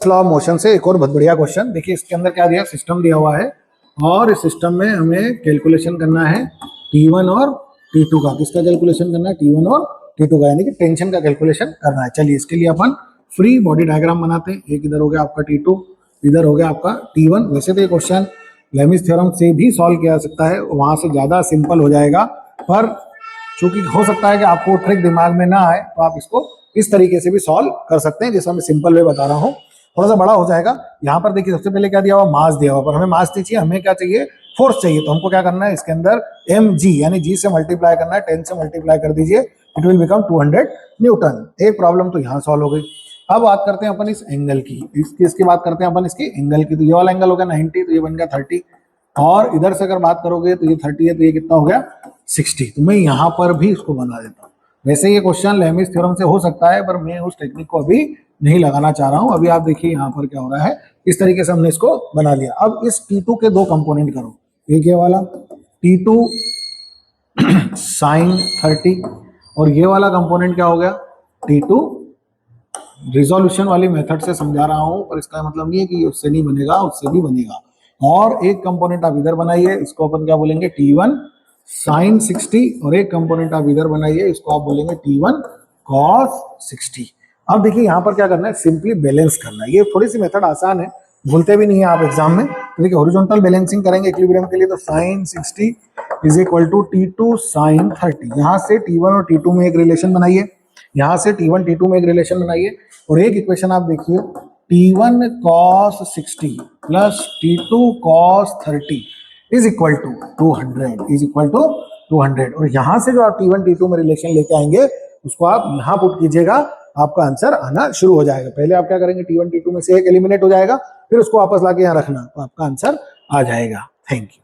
Law of motion से एक और बहुत बढ़िया क्वेश्चन देखिए। इसके अंदर क्या दिया, सिस्टम दिया हुआ है और इस सिस्टम में हमें कैलकुलेशन करना है T1 और T2 का। किसका कैलकुलेशन करना है? T1 और T2 का, यानी कि टेंशन का कैलकुलेशन करना है। चलिए इसके लिए अपन फ्री बॉडी डायग्राम बनाते हैं। एक इधर हो गया आपका T2, इधर हो गया आपका T1। वैसे तो ये क्वेश्चन लेमिस थ्योरम से भी सॉल्व किया जा सकता है, वहां से ज्यादा सिंपल हो जाएगा, पर चूंकि हो सकता है कि आपको ट्रिक दिमाग में ना आए तो आप इसको इस तरीके से भी सॉल्व कर सकते हैं, जैसा मैं सिंपल वे बता रहा हूँ। थोड़ा सा बड़ा हो जाएगा। यहाँ पर देखिए सबसे पहले क्या दिया हुआ, मास दिया हुआ, पर हमें मास नहीं चाहिए, हमें क्या चाहिए, फोर्स चाहिए। तो हमको क्या करना है, इसके अंदर mg यानी g से मल्टीप्लाई करना है, 10 से मल्टीप्लाई कर दीजिए, इट विल बिकम 200 न्यूटन। एक प्रॉब्लम तो यहाँ सॉल्व हो गई। अब बात करते हैं अपन इस एंगल की, इसकी बात करते हैं अपन इसकी एंगल की। तो ये वाला एंगल हो गया 90, तो ये बन गया 30, और इधर से अगर बात करोगे तो ये 30 है, तो ये कितना हो गया 60। तो मैं यहाँ पर भी इसको बना देता हूँ। वैसे ये क्वेश्चन लेमिस थ्योरम से हो सकता है, पर मैं उस टेक्निक को अभी नहीं लगाना चाह रहा हूं। अभी आप देखिए यहाँ पर क्या हो रहा है, इस तरीके से हमने इसको बना लिया। अब इस T2 के दो कंपोनेंट करो, एक ये वाला T2 साइन 30, और ये वाला कंपोनेंट क्या हो गया T2। रिजोल्यूशन वाली मेथड से समझा रहा हूं, पर इसका मतलब नहीं है कि उससे नहीं बनेगा, उससे भी बनेगा। और एक कंपोनेंट आप इधर बनाइए, इसको अपन क्या बोलेंगे, T1 साइन 60, और एक कंपोनेंट आप इधर बनाइए, इसको आप बोलेंगे T1 कॉस 60। अब देखिए यहाँ पर क्या करना है, सिंपली बैलेंस करना है। ये थोड़ी सी मेथड आसान है, भूलते भी नहीं है आप एग्जाम में। तो देखिए हॉरिजॉन्टल बैलेंसिंग करेंगे इक्विलिब्रियम के लिए, तो sine 60 is equal to T2 sine 30। यहाँ से T1 और T2 में एक रिलेशन बनाइए, यहाँ से T1 T2 में एक रिलेशन बनाइए, और एक इक्वेशन आप देखिए, T1 cos 60 plus T2 cos 30 is equal to 200, is equal to 200। और यहां से जो आप T1 T2 में रिलेशन लेके आएंगे उसको आप यहां पुट कीजिएगा, आपका आंसर आना शुरू हो जाएगा। पहले आप क्या करेंगे, T1 T2 में से एक एलिमिनेट हो जाएगा, फिर उसको वापस लाके यहाँ रखना, तो आपका आंसर आ जाएगा। Thank you.